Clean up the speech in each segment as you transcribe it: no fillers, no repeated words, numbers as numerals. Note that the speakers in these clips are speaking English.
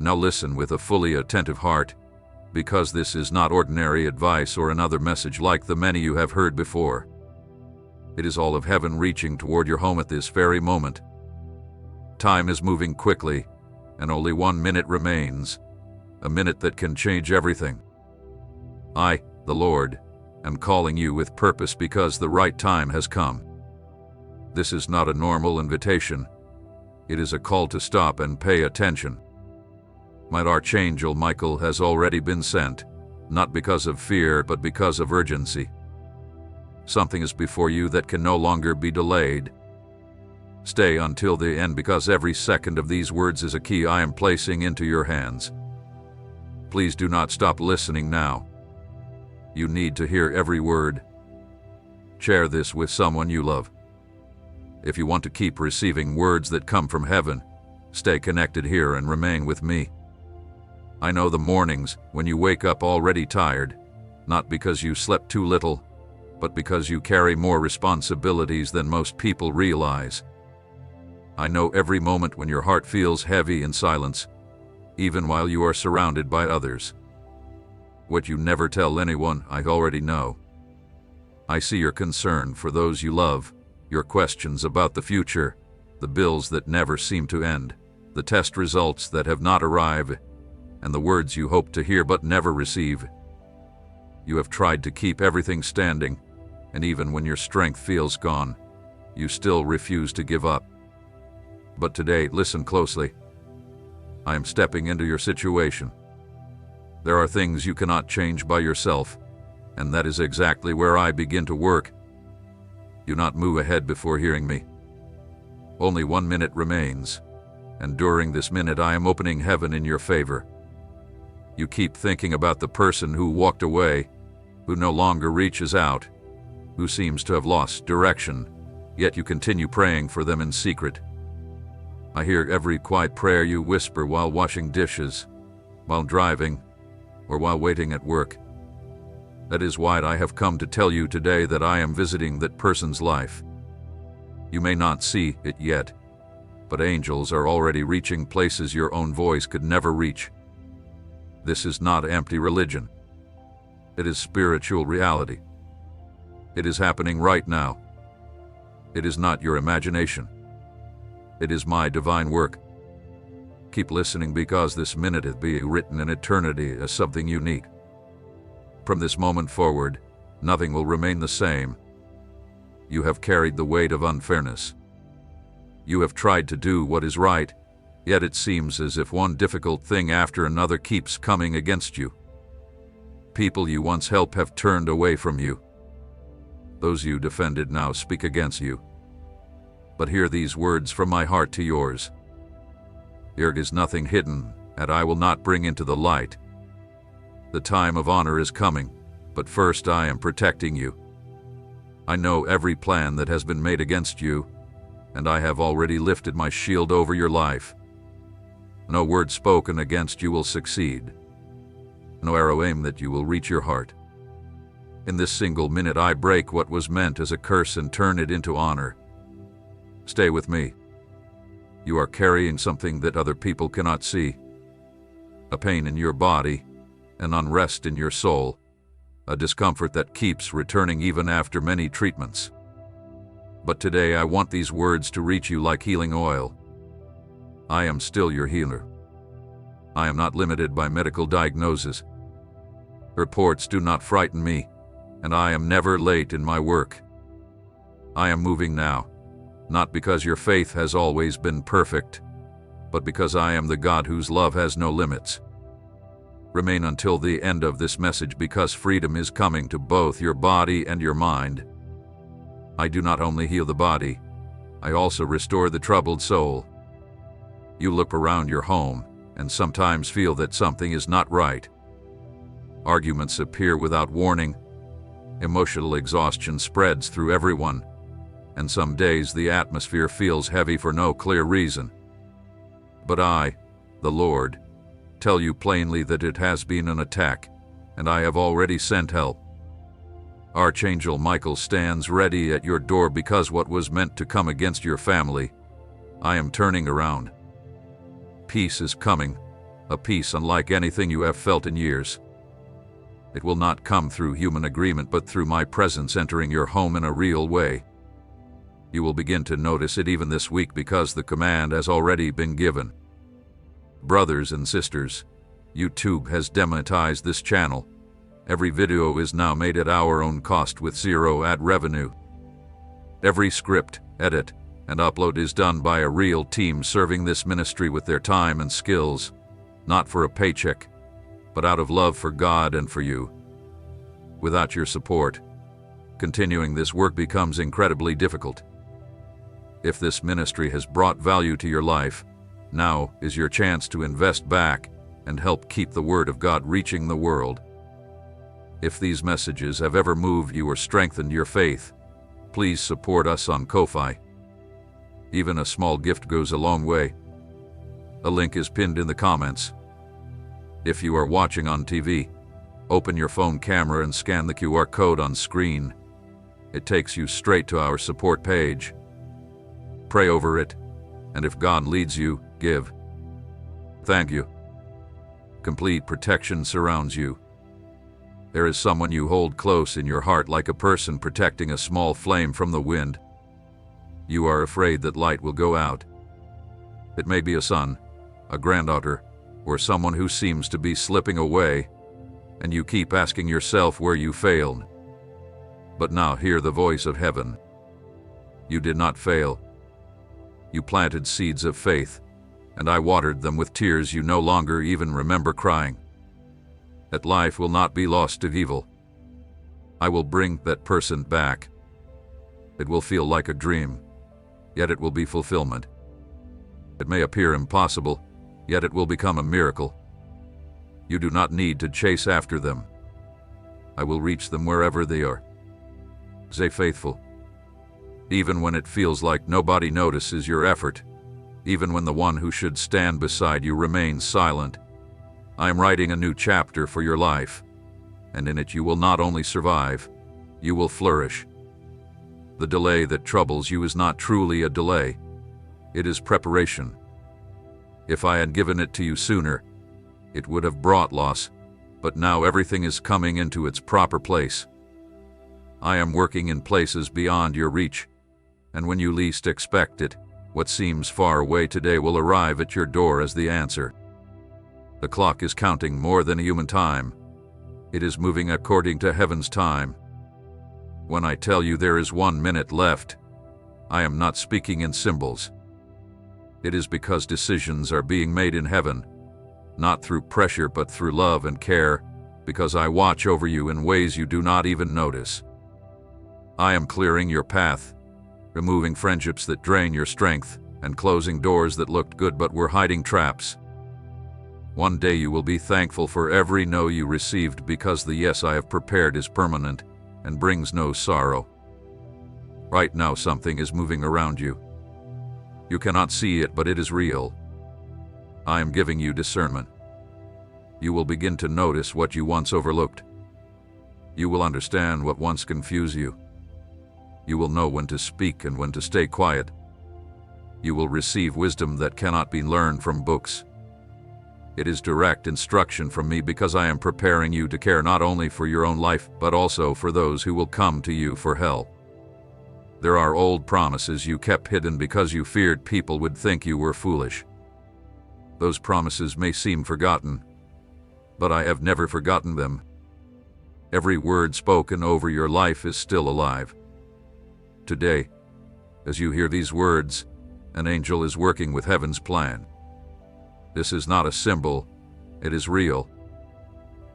Now listen with a fully attentive heart, because this is not ordinary advice or another message like the many you have heard before. It is all of heaven reaching toward your home at this very moment. Time is moving quickly, and only 1 minute remains, a minute that can change everything. I, the Lord, am calling you with purpose because the right time has come. This is not a normal invitation. It is a call to stop and pay attention. My Archangel Michael has already been sent, not because of fear, but because of urgency. Something is before you that can no longer be delayed. Stay until the end, because every second of these words is a key I am placing into your hands. Please do not stop listening now. You need to hear every word. Share this with someone you love. If you want to keep receiving words that come from heaven, stay connected here and remain with me. I know the mornings when you wake up already tired, not because you slept too little, but because you carry more responsibilities than most people realize. I know every moment when your heart feels heavy in silence, even while you are surrounded by others. What you never tell anyone, I already know. I see your concern for those you love, your questions about the future, the bills that never seem to end, the test results that have not arrived, and the words you hope to hear but never receive. You have tried to keep everything standing, and even when your strength feels gone, you still refuse to give up. But today, listen closely. I am stepping into your situation. There are things you cannot change by yourself, and that is exactly where I begin to work. Do not move ahead before hearing me. Only 1 minute remains, and during this minute I am opening heaven in your favor. You keep thinking about the person who walked away, who no longer reaches out, who seems to have lost direction, yet you continue praying for them in secret. I hear every quiet prayer you whisper while washing dishes, while driving, or while waiting at work. That is why I have come to tell you today that I am visiting that person's life. You may not see it yet, but angels are already reaching places your own voice could never reach. This is not empty religion. It is spiritual reality. It is happening right now. It is not your imagination. It is my divine work. Keep listening, because this minute is being written in eternity as something unique. From this moment forward, nothing will remain the same. You have carried the weight of unfairness. You have tried to do what is right, yet it seems as if one difficult thing after another keeps coming against you. People you once helped have turned away from you. Those you defended now speak against you. But hear these words from my heart to yours. There is nothing hidden that I will not bring into the light. The time of honor is coming, but first I am protecting you. I know every plan that has been made against you, and I have already lifted my shield over your life. No word spoken against you will succeed. No arrow aimed at you will reach your heart. In this single minute I break what was meant as a curse and turn it into honor. Stay with me. You are carrying something that other people cannot see. A pain in your body, an unrest in your soul, a discomfort that keeps returning even after many treatments. But today I want these words to reach you like healing oil. I am still your healer. I am not limited by medical diagnosis. Reports do not frighten me, and I am never late in my work. I am moving now, not because your faith has always been perfect, but because I am the God whose love has no limits. Remain until the end of this message, because freedom is coming to both your body and your mind. I do not only heal the body, I also restore the troubled soul. You look around your home and sometimes feel that something is not right. Arguments appear without warning. Emotional exhaustion spreads through everyone, and some days the atmosphere feels heavy for no clear reason. But I, the Lord, tell you plainly that it has been an attack, and I have already sent help. Archangel Michael stands ready at your door, because what was meant to come against your family, I am turning around. Peace is coming, a peace unlike anything you have felt in years. It will not come through human agreement but through my presence entering your home in a real way. You will begin to notice it even this week because the command has already been given. Brothers and sisters, YouTube has demonetized this channel. Every video is now made at our own cost with zero ad revenue. Every script, edit, and upload is done by a real team serving this ministry with their time and skills, not for a paycheck, but out of love for God and for you. Without your support, continuing this work becomes incredibly difficult. If this ministry has brought value to your life, now is your chance to invest back and help keep the Word of God reaching the world. If these messages have ever moved you or strengthened your faith, please support us on Ko-Fi. Even a small gift goes a long way. A link is pinned in the comments. If you are watching on TV, open your phone camera and scan the QR code on screen. It takes you straight to our support page. Pray over it, and if God leads you, give. Thank you. Complete protection surrounds you. There is someone you hold close in your heart like a person protecting a small flame from the wind. You are afraid that light will go out. It may be a son, a granddaughter, or someone who seems to be slipping away, and you keep asking yourself where you failed. But now hear the voice of heaven. You did not fail. You planted seeds of faith, and I watered them with tears you no longer even remember crying. That life will not be lost to evil. I will bring that person back. It will feel like a dream, yet it will be fulfillment. It may appear impossible, yet it will become a miracle. You do not need to chase after them. I will reach them wherever they are. Stay faithful. Even when it feels like nobody notices your effort, even when the one who should stand beside you remains silent, I am writing a new chapter for your life, and in it you will not only survive, you will flourish. The delay that troubles you is not truly a delay. It is preparation. If I had given it to you sooner, it would have brought loss, but now everything is coming into its proper place. I am working in places beyond your reach, and when you least expect it, what seems far away today will arrive at your door as the answer. The clock is counting more than a human time. It is moving according to heaven's time. When I tell you there is 1 minute left, I am not speaking in symbols. It is because decisions are being made in heaven, not through pressure but through love and care, because I watch over you in ways you do not even notice. I am clearing your path, removing friendships that drain your strength, and closing doors that looked good but were hiding traps. One day you will be thankful for every no you received because the yes I have prepared is permanent and brings no sorrow. Right now something is moving around you. You cannot see it, but it is real. I am giving you discernment. You will begin to notice what you once overlooked. You will understand what once confused you. You will know when to speak and when to stay quiet. You will receive wisdom that cannot be learned from books. It is direct instruction from me because I am preparing you to care not only for your own life, but also for those who will come to you for help. There are old promises you kept hidden because you feared people would think you were foolish. Those promises may seem forgotten, but I have never forgotten them. Every word spoken over your life is still alive. Today, as you hear these words, an angel is working with heaven's plan. This is not a symbol, it is real.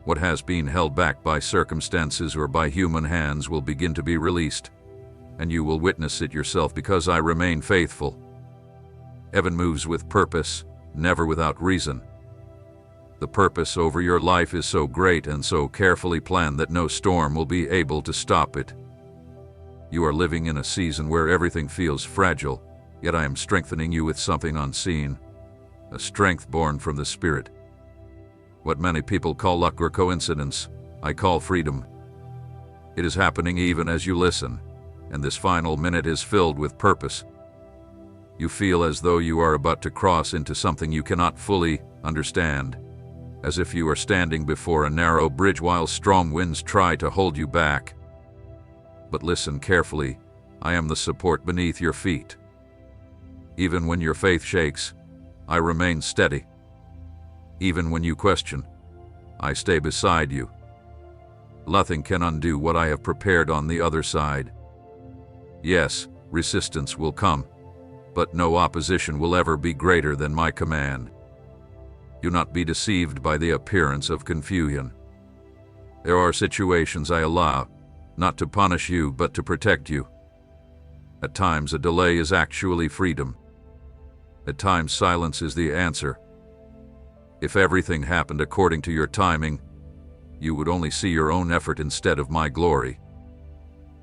What has been held back by circumstances or by human hands will begin to be released, and you will witness it yourself because I remain faithful. Heaven moves with purpose, never without reason. The purpose over your life is so great and so carefully planned that no storm will be able to stop it. You are living in a season where everything feels fragile, yet I am strengthening you with something unseen, a strength born from the Spirit. What many people call luck or coincidence, I call freedom. It is happening even as you listen, and this final minute is filled with purpose. You feel as though you are about to cross into something you cannot fully understand, as if you are standing before a narrow bridge while strong winds try to hold you back. But listen carefully, I am the support beneath your feet. Even when your faith shakes, I remain steady. Even when you question, I stay beside you. Nothing can undo what I have prepared on the other side. Yes, resistance will come, but no opposition will ever be greater than my command. Do not be deceived by the appearance of confusion. There are situations I allow, not to punish you but to protect you. At times a delay is actually freedom. At times silence is the answer. If everything happened according to your timing, you would only see your own effort instead of my glory.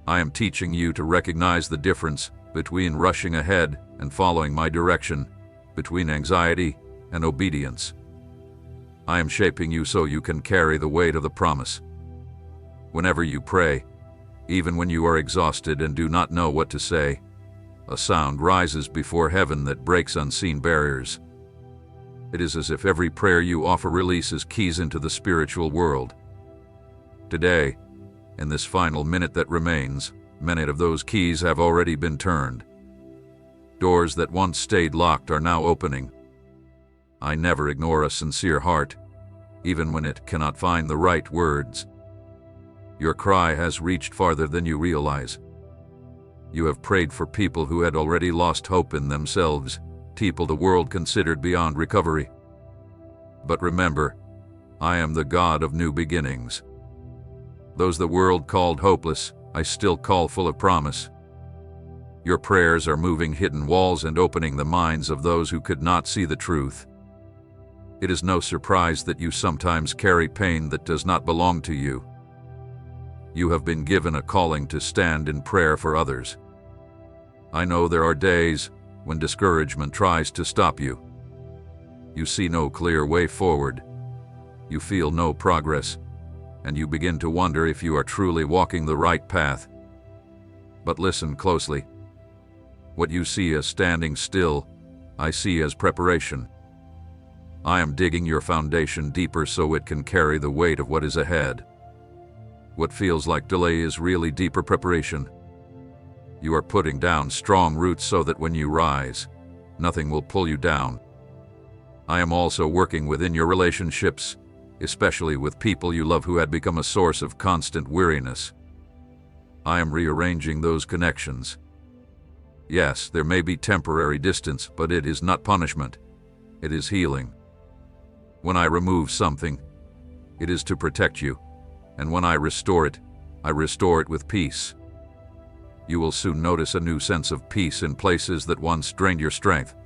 I am teaching you to recognize the difference between rushing ahead and following my direction, between anxiety and obedience. I am shaping you so you can carry the weight of the promise. Whenever you pray, even when you are exhausted and do not know what to say, a sound rises before heaven that breaks unseen barriers. It is as if every prayer you offer releases keys into the spiritual world. Today, in this final minute that remains, many of those keys have already been turned. Doors that once stayed locked are now opening. I never ignore a sincere heart, even when it cannot find the right words. Your cry has reached farther than you realize. You have prayed for people who had already lost hope in themselves, people the world considered beyond recovery. But remember, I am the God of new beginnings. Those the world called hopeless, I still call full of promise. Your prayers are moving hidden walls and opening the minds of those who could not see the truth. It is no surprise that you sometimes carry pain that does not belong to you. You have been given a calling to stand in prayer for others. I know there are days when discouragement tries to stop you. You see no clear way forward. You feel no progress, and you begin to wonder if you are truly walking the right path. But listen closely. What you see as standing still, I see as preparation. I am digging your foundation deeper so it can carry the weight of what is ahead. What feels like delay is really deeper preparation. You are putting down strong roots so that when you rise, nothing will pull you down. I am also working within your relationships, especially with people you love who had become a source of constant weariness. I am rearranging those connections. Yes, there may be temporary distance, but it is not punishment. It is healing. When I remove something, it is to protect you, and when I restore it with peace. You will soon notice a new sense of peace in places that once drained your strength.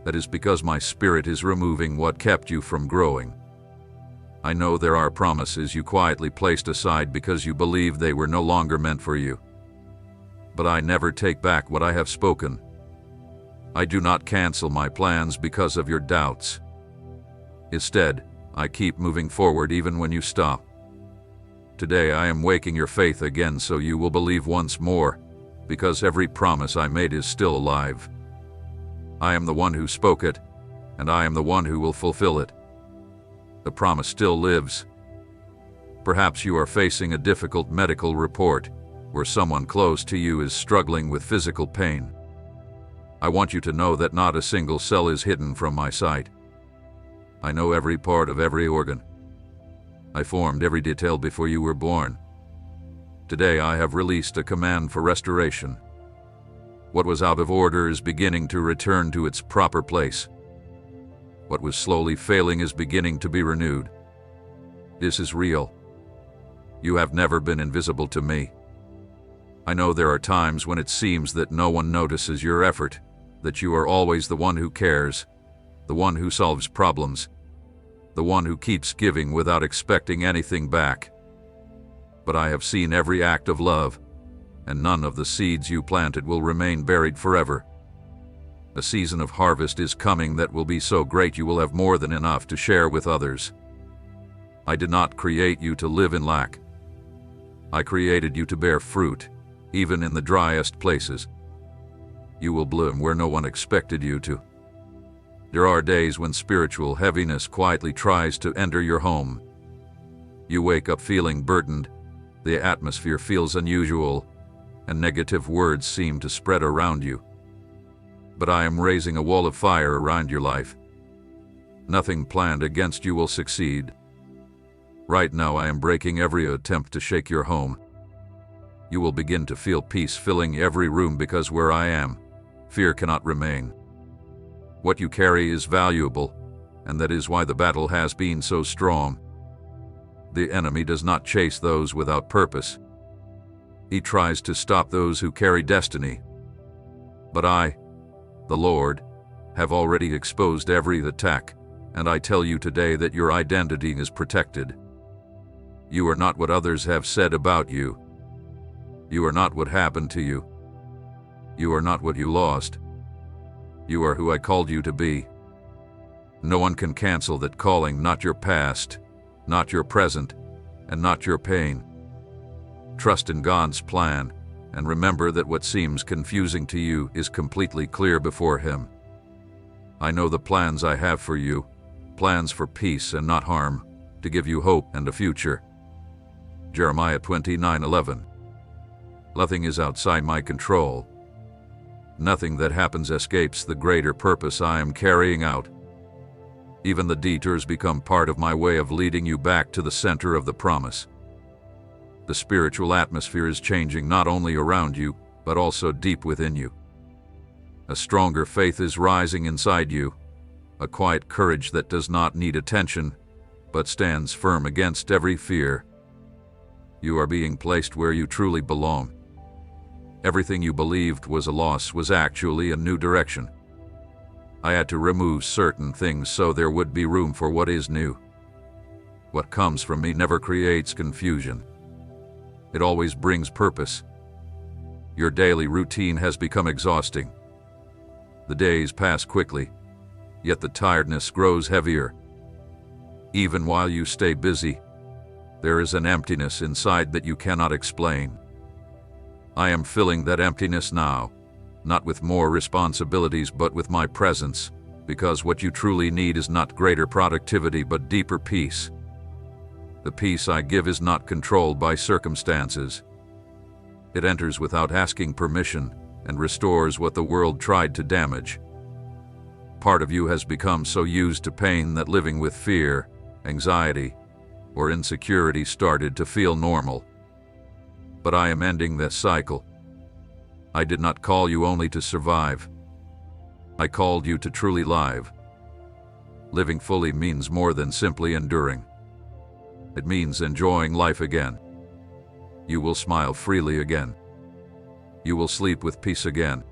That is because my spirit is removing what kept you from growing. I know there are promises you quietly placed aside because you believed they were no longer meant for you. But I never take back what I have spoken. I do not cancel my plans because of your doubts. Instead, I keep moving forward even when you stop. Today I am waking your faith again so you will believe once more, because every promise I made is still alive. I am the one who spoke it, and I am the one who will fulfill it. The promise still lives. Perhaps you are facing a difficult medical report, where someone close to you is struggling with physical pain. I want you to know that not a single cell is hidden from my sight. I know every part of every organ. I formed every detail before you were born. Today I have released a command for restoration. What was out of order is beginning to return to its proper place. What was slowly failing is beginning to be renewed. This is real. You have never been invisible to me. I know there are times when it seems that no one notices your effort, that you are always the one who cares, the one who solves problems, the one who keeps giving without expecting anything back. But I have seen every act of love, and none of the seeds you planted will remain buried forever. A season of harvest is coming that will be so great you will have more than enough to share with others. I did not create you to live in lack. I created you to bear fruit, even in the driest places. You will bloom where no one expected you to. There are days when spiritual heaviness quietly tries to enter your home. You wake up feeling burdened, the atmosphere feels unusual, and negative words seem to spread around you. But I am raising a wall of fire around your life. Nothing planned against you will succeed. Right now I am breaking every attempt to shake your home. You will begin to feel peace filling every room because where I am, fear cannot remain. What you carry is valuable, and that is why the battle has been so strong. The enemy does not chase those without purpose. He tries to stop those who carry destiny. But I, the Lord, have already exposed every attack, and I tell you today that your identity is protected. You are not what others have said about you. You are not what happened to you. You are not what you lost. You are who I called you to be. No one can cancel that calling, not your past, not your present, and not your pain. Trust in God's plan, and remember that what seems confusing to you is completely clear before Him. I know the plans I have for you, plans for peace and not harm, to give you hope and a future. Jeremiah 29:11. Nothing is outside my control. Nothing that happens escapes the greater purpose I am carrying out. Even the detours become part of my way of leading you back to the center of the promise. The spiritual atmosphere is changing not only around you, but also deep within you. A stronger faith is rising inside you, a quiet courage that does not need attention, but stands firm against every fear. You are being placed where you truly belong. Everything you believed was a loss was actually a new direction. I had to remove certain things so there would be room for what is new. What comes from me never creates confusion. It always brings purpose. Your daily routine has become exhausting. The days pass quickly, yet the tiredness grows heavier. Even while you stay busy, there is an emptiness inside that you cannot explain. I am filling that emptiness now, not with more responsibilities but with my presence, because what you truly need is not greater productivity but deeper peace. The peace I give is not controlled by circumstances. It enters without asking permission and restores what the world tried to damage. Part of you has become so used to pain that living with fear, anxiety, or insecurity started to feel normal. But I am ending this cycle. I did not call you only to survive. I called you to truly live. Living fully means more than simply enduring. It means enjoying life again. You will smile freely again. You will sleep with peace again.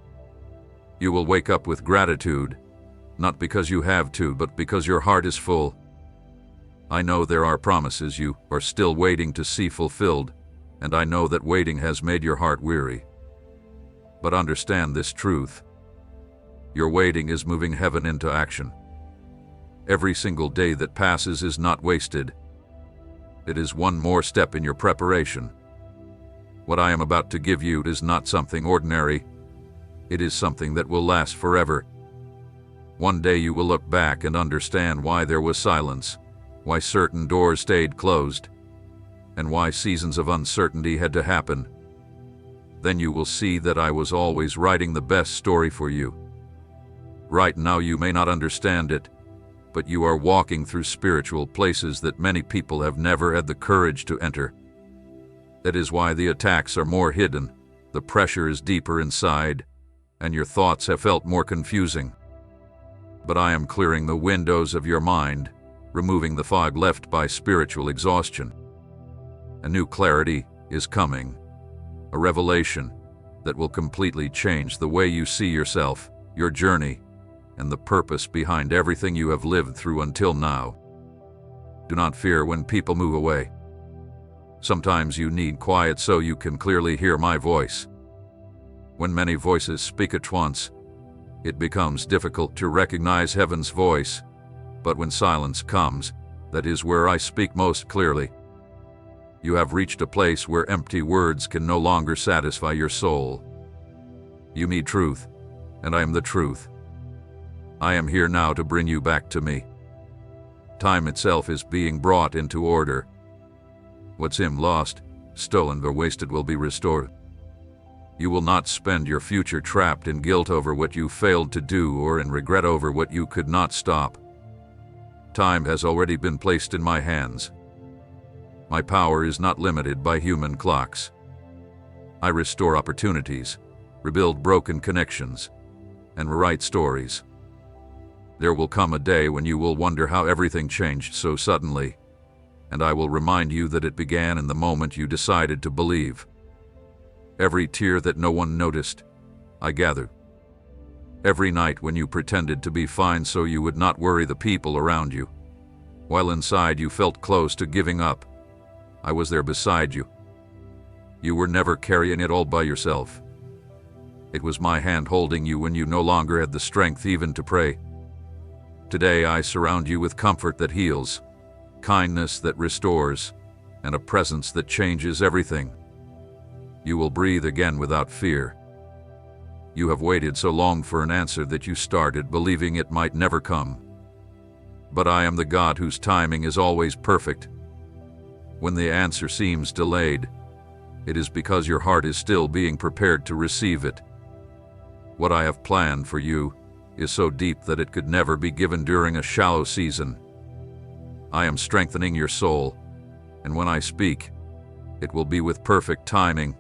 You will wake up with gratitude, not because you have to, but because your heart is full. I know there are promises you are still waiting to see fulfilled, and I know that waiting has made your heart weary. But understand this truth. Your waiting is moving heaven into action. Every single day that passes is not wasted. It is one more step in your preparation. What I am about to give you is not something ordinary. It is something that will last forever. One day you will look back and understand why there was silence, why certain doors stayed closed, and why seasons of uncertainty had to happen. Then you will see that I was always writing the best story for you. Right now you may not understand it, but you are walking through spiritual places that many people have never had the courage to enter. That is why the attacks are more hidden, the pressure is deeper inside, and your thoughts have felt more confusing. But I am clearing the windows of your mind, removing the fog left by spiritual exhaustion. A new clarity is coming, a revelation that will completely change the way you see yourself, your journey, and the purpose behind everything you have lived through until now. Do not fear when people move away. Sometimes you need quiet so you can clearly hear my voice. When many voices speak at once, it becomes difficult to recognize heaven's voice, but when silence comes, that is where I speak most clearly. You have reached a place where empty words can no longer satisfy your soul. You need truth, and I am the truth. I am here now to bring you back to me. Time itself is being brought into order. What's lost, stolen, or wasted will be restored. You will not spend your future trapped in guilt over what you failed to do or in regret over what you could not stop. Time has already been placed in my hands. My power is not limited by human clocks. I restore opportunities, rebuild broken connections, and rewrite stories. There will come a day when you will wonder how everything changed so suddenly, and I will remind you that it began in the moment you decided to believe. Every tear that no one noticed, I gathered. Every night when you pretended to be fine so you would not worry the people around you, while inside you felt close to giving up, I was there beside you. You were never carrying it all by yourself. It was my hand holding you when you no longer had the strength even to pray. Today I surround you with comfort that heals, kindness that restores, and a presence that changes everything. You will breathe again without fear. You have waited so long for an answer that you started believing it might never come. But I am the God whose timing is always perfect. When the answer seems delayed, it is because your heart is still being prepared to receive it. What I have planned for you is so deep that it could never be given during a shallow season. I am strengthening your soul, and when I speak, it will be with perfect timing,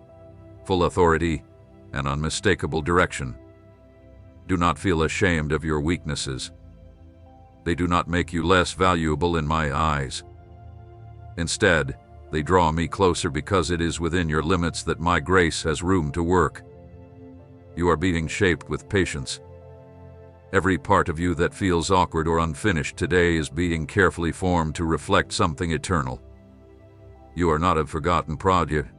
full authority, and unmistakable direction. Do not feel ashamed of your weaknesses. They do not make you less valuable in my eyes. Instead, they draw me closer because it is within your limits that my grace has room to work. You are being shaped with patience. Every part of you that feels awkward or unfinished today is being carefully formed to reflect something eternal. You are not a forgotten project.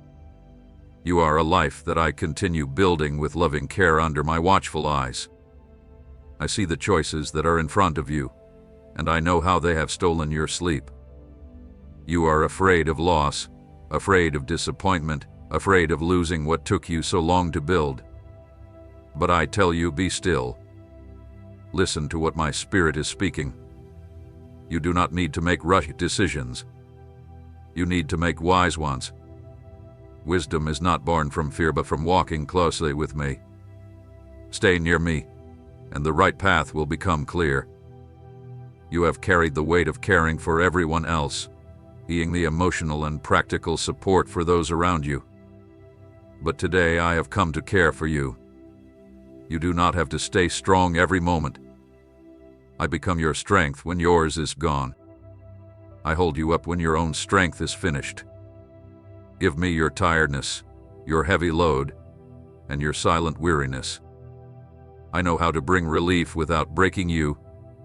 You are a life that I continue building with loving care under my watchful eyes. I see the choices that are in front of you, and I know how they have stolen your sleep. You are afraid of loss, afraid of disappointment, afraid of losing what took you so long to build. But I tell you, be still. Listen to what my spirit is speaking. You do not need to make rushed decisions. You need to make wise ones. Wisdom is not born from fear but from walking closely with me. Stay near me, and the right path will become clear. You have carried the weight of caring for everyone else, being the emotional and practical support for those around you. But today I have come to care for you. You do not have to stay strong every moment. I become your strength when yours is gone. I hold you up when your own strength is finished. Give me your tiredness, your heavy load, and your silent weariness. I know how to bring relief without breaking you,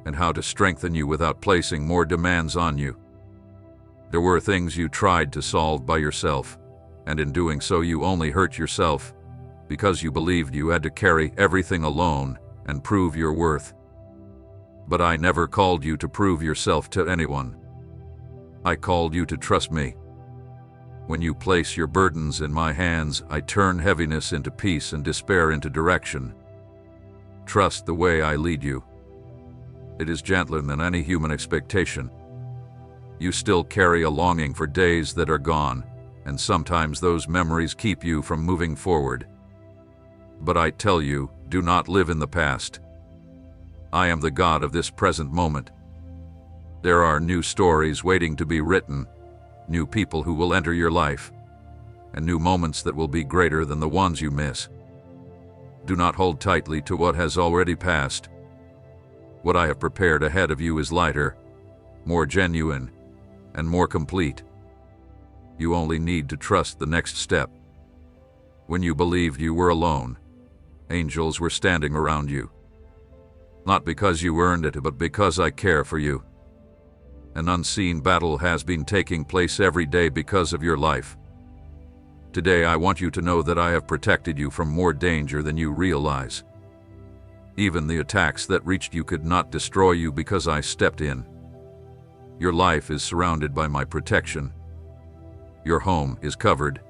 and how to strengthen you without placing more demands on you. There were things you tried to solve by yourself, and in doing so you only hurt yourself, because you believed you had to carry everything alone and prove your worth. But I never called you to prove yourself to anyone. I called you to trust me. When you place your burdens in my hands, I turn heaviness into peace and despair into direction. Trust the way I lead you. It is gentler than any human expectation. You still carry a longing for days that are gone, and sometimes those memories keep you from moving forward. But I tell you, do not live in the past. I am the God of this present moment. There are new stories waiting to be written, new people who will enter your life, and new moments that will be greater than the ones you miss. Do not hold tightly to what has already passed. What I have prepared ahead of you is lighter, more genuine, and more complete. You only need to trust the next step. When you believed you were alone, angels were standing around you. Not because you earned it, but because I care for you. An unseen battle has been taking place every day because of your life. Today I want you to know that I have protected you from more danger than you realize. Even the attacks that reached you could not destroy you because I stepped in. Your life is surrounded by my protection. Your home is covered,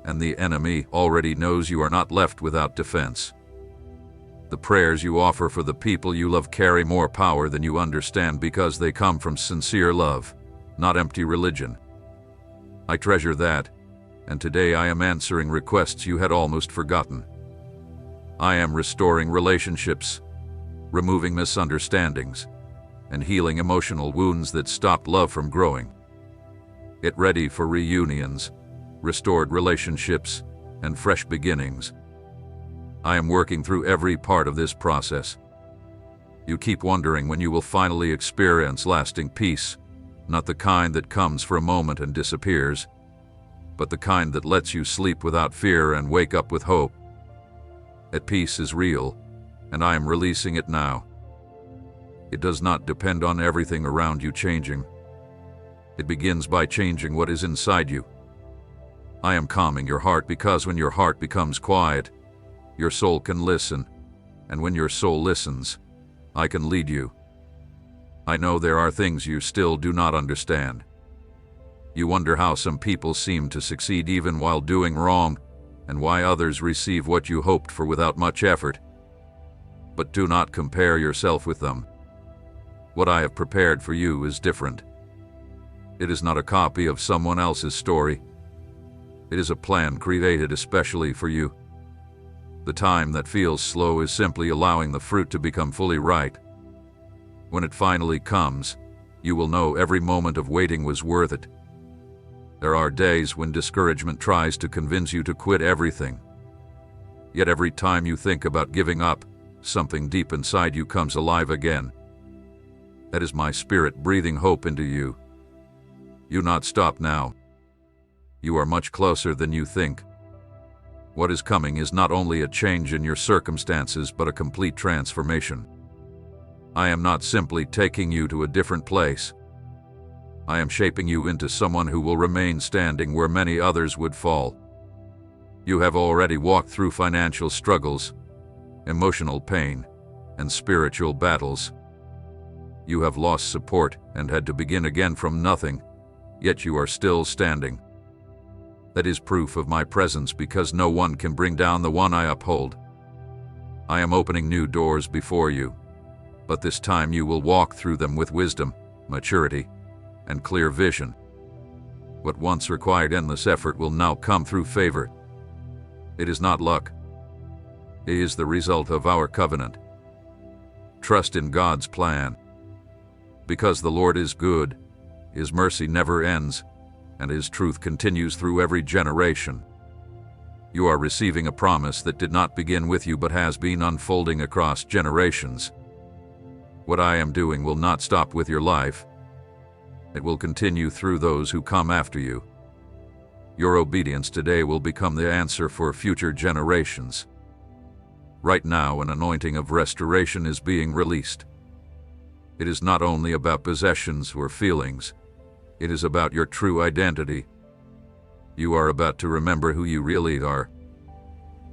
and the enemy already knows you are not left without defense. The prayers you offer for the people you love carry more power than you understand because they come from sincere love, not empty religion. I treasure that, and today I am answering requests you had almost forgotten. I am restoring relationships, removing misunderstandings, and healing emotional wounds that stopped love from growing. Get ready for reunions, restored relationships, and fresh beginnings. I am working through every part of this process. You keep wondering when you will finally experience lasting peace, not the kind that comes for a moment and disappears, but the kind that lets you sleep without fear and wake up with hope. That peace is real, and I am releasing it now. It does not depend on everything around you changing. It begins by changing what is inside you. I am calming your heart because when your heart becomes quiet, your soul can listen, and when your soul listens, I can lead you. I know there are things you still do not understand. You wonder how some people seem to succeed even while doing wrong, and why others receive what you hoped for without much effort. But do not compare yourself with them. What I have prepared for you is different. It is not a copy of someone else's story. It is a plan created especially for you. The time that feels slow is simply allowing the fruit to become fully ripe. When it finally comes, you will know every moment of waiting was worth it. There are days when discouragement tries to convince you to quit everything. Yet every time you think about giving up, something deep inside you comes alive again. That is my spirit breathing hope into you. You not stop now. You are much closer than you think. What is coming is not only a change in your circumstances but a complete transformation. I am not simply taking you to a different place. I am shaping you into someone who will remain standing where many others would fall. You have already walked through financial struggles, emotional pain, and spiritual battles. You have lost support and had to begin again from nothing, yet you are still standing. That is proof of my presence because no one can bring down the one I uphold. I am opening new doors before you, but this time you will walk through them with wisdom, maturity, and clear vision. What once required endless effort will now come through favor. It is not luck. It is the result of our covenant. Trust in God's plan. Because the Lord is good, His mercy never ends, and His truth continues through every generation. You are receiving a promise that did not begin with you but has been unfolding across generations. What I am doing will not stop with your life. It will continue through those who come after you. Your obedience today will become the answer for future generations. Right now, an anointing of restoration is being released. It is not only about possessions or feelings. It is about your true identity. You are about to remember who you really are.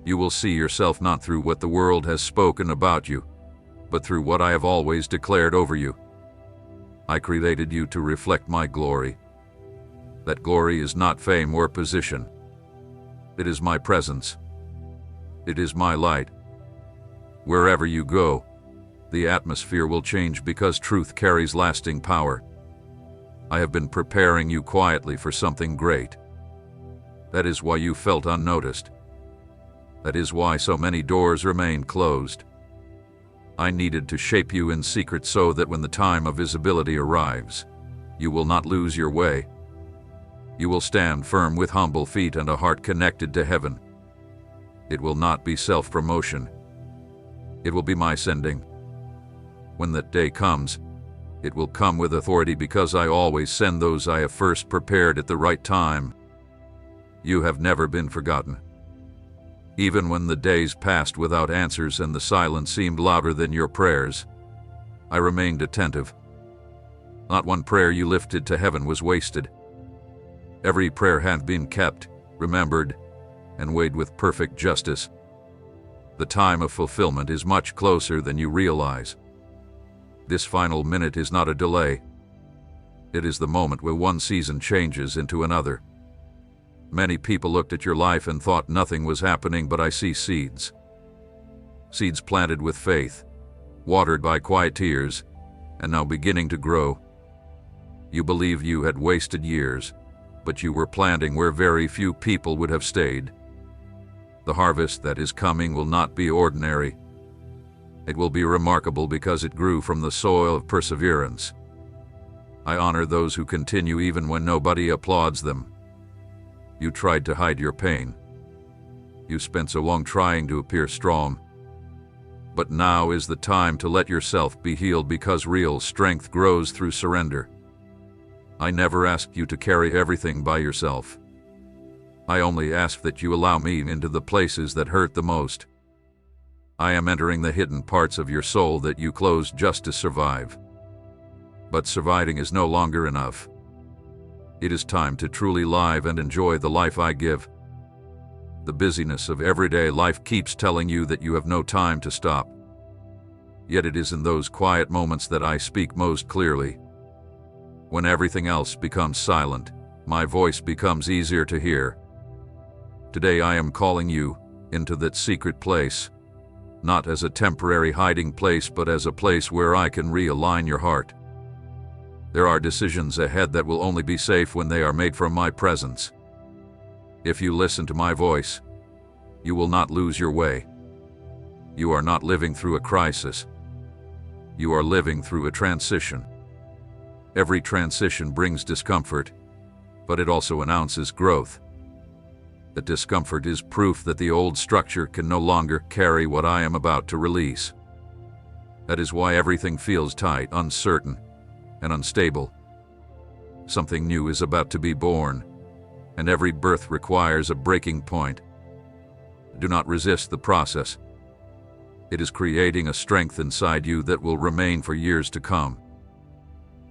You will see yourself not through what the world has spoken about you, but through what I have always declared over you. I created you to reflect my glory. That glory is not fame or position. It is my presence. It is my light. Wherever you go, the atmosphere will change because truth carries lasting power. I have been preparing you quietly for something great. That is why you felt unnoticed. That is why so many doors remain closed. I needed to shape you in secret so that when the time of visibility arrives, you will not lose your way. You will stand firm with humble feet and a heart connected to heaven. It will not be self-promotion. It will be my sending. When that day comes, it will come with authority because I always send those I have first prepared at the right time. You have never been forgotten. Even when the days passed without answers and the silence seemed louder than your prayers, I remained attentive. Not one prayer you lifted to heaven was wasted. Every prayer had been kept, remembered, and weighed with perfect justice. The time of fulfillment is much closer than you realize. This final minute is not a delay. It is the moment where one season changes into another. Many people looked at your life and thought nothing was happening, but I see seeds. seeds planted with faith, watered by quiet tears, and now beginning to grow. You believe you had wasted years, but you were planting where very few people would have stayed. The harvest that is coming will not be ordinary. It will be remarkable because it grew from the soil of perseverance. I honor those who continue even when nobody applauds them. You tried to hide your pain. You spent so long trying to appear strong. But now is the time to let yourself be healed because real strength grows through surrender. I never asked you to carry everything by yourself. I only ask that you allow me into the places that hurt the most. I am entering the hidden parts of your soul that you closed just to survive. But surviving is no longer enough. It is time to truly live and enjoy the life I give. The busyness of everyday life keeps telling you that you have no time to stop. Yet it is in those quiet moments that I speak most clearly. When everything else becomes silent, my voice becomes easier to hear. Today I am calling you into that secret place, not as a temporary hiding place, but as a place where I can realign your heart. There are decisions ahead that will only be safe when they are made from my presence. If you listen to my voice, you will not lose your way. You are not living through a crisis. You are living through a transition. Every transition brings discomfort, but it also announces growth. The discomfort is proof that the old structure can no longer carry what I am about to release. That is why everything feels tight, uncertain, and unstable. Something new is about to be born, and every birth requires a breaking point. Do not resist the process. It is creating a strength inside you that will remain for years to come.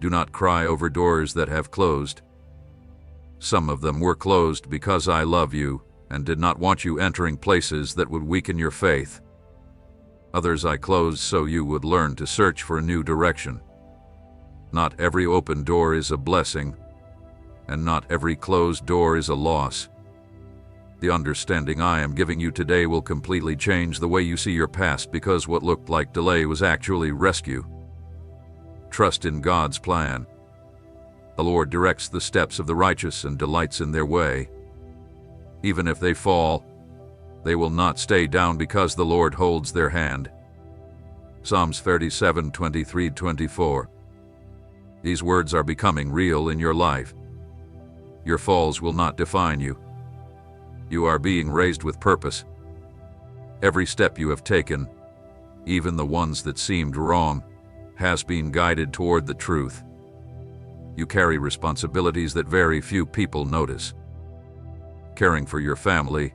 Do not cry over doors that have closed. Some of them were closed because I love you and did not want you entering places that would weaken your faith. Others I closed so you would learn to search for a new direction. Not every open door is a blessing, and not every closed door is a loss. The understanding I am giving you today will completely change the way you see your past, because what looked like delay was actually rescue. Trust in God's plan. The Lord directs the steps of the righteous and delights in their way. Even if they fall, they will not stay down because the Lord holds their hand. Psalms 37:23-24. These words are becoming real in your life. Your falls will not define you. You are being raised with purpose. Every step you have taken, even the ones that seemed wrong, has been guided toward the truth. You carry responsibilities that very few people notice. Caring for your family,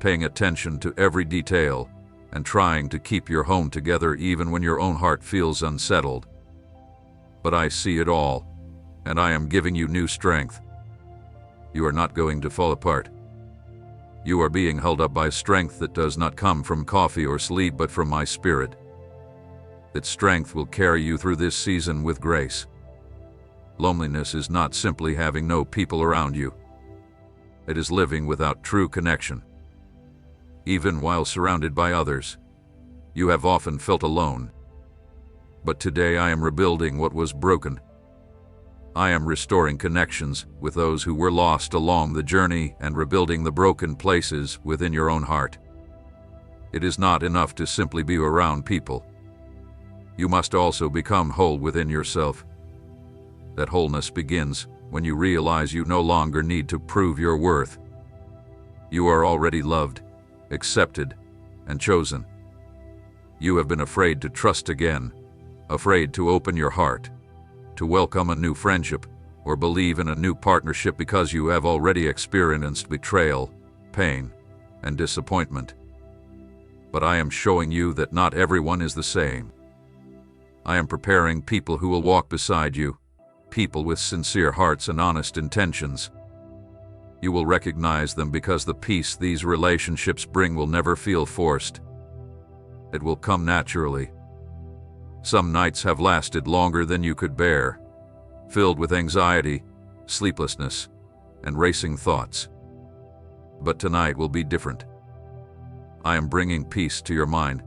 paying attention to every detail, and trying to keep your home together even when your own heart feels unsettled. But I see it all, and I am giving you new strength. You are not going to fall apart. You are being held up by strength that does not come from coffee or sleep, but from my spirit. That strength will carry you through this season with grace. Loneliness is not simply having no people around you. It is living without true connection. Even while surrounded by others, you have often felt alone. But today I am rebuilding what was broken. I am restoring connections with those who were lost along the journey and rebuilding the broken places within your own heart. It is not enough to simply be around people. You must also become whole within yourself. That wholeness begins when you realize you no longer need to prove your worth. You are already loved, accepted, and chosen. You have been afraid to trust again, afraid to open your heart, to welcome a new friendship, or believe in a new partnership because you have already experienced betrayal, pain, and disappointment. But I am showing you that not everyone is the same. I am preparing people who will walk beside you, people with sincere hearts and honest intentions. You will recognize them because the peace these relationships bring will never feel forced. It will come naturally. Some nights have lasted longer than you could bear, filled with anxiety, sleeplessness, and racing thoughts. But tonight will be different. I am bringing peace to your mind,